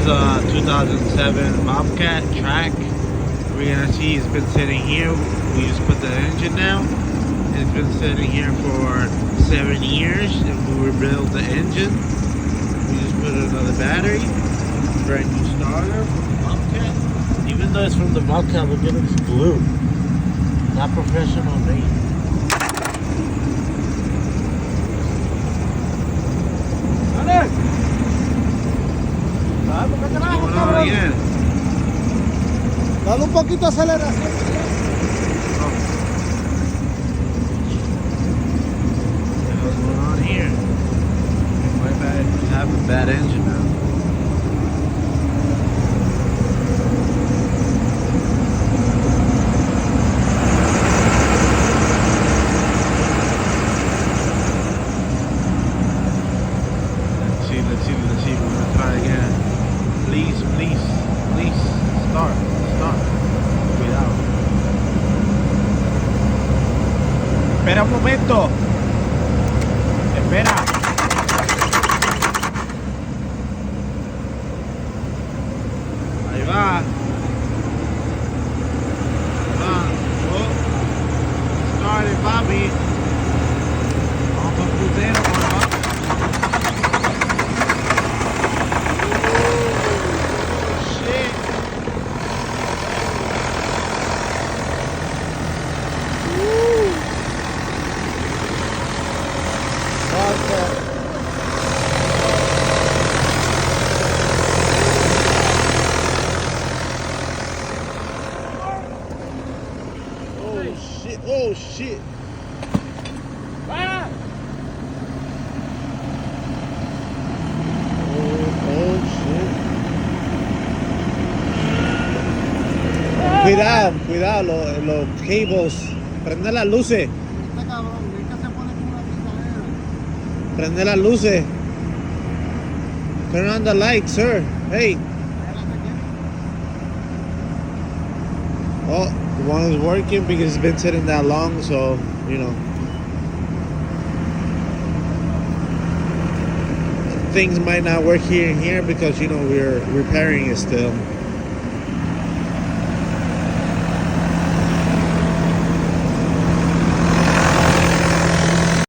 is a 2007 Bobcat track. We're gonna see it's been sitting here. We just put the engine down. It's been sitting here for 7 years, and we rebuilt the engine. We just put another battery, brand new starter from the Bobcat. Even though it's from the Bobcat, look at it's blue. Not professional made. What's going on again? Dale un poquito de aceleración. What's going on here? Why have a bad engine now? Let's see. We're gonna try again. Please, start. Cuidado. Espera un momento. Espera. Ahí va. Oh. Started, Bobby. Vamos con putero, por favor. Oh shit. ¡Para! Oh shit. Cuidado, los cables. Prende las luces. Este cabrón, es que se pone como una pisadera. Prende las luces. Turn on the light, sir. Hey. Oh, the one is working because it's been sitting that long, so, you know. Things might not work here and here because, you know, we're repairing it still.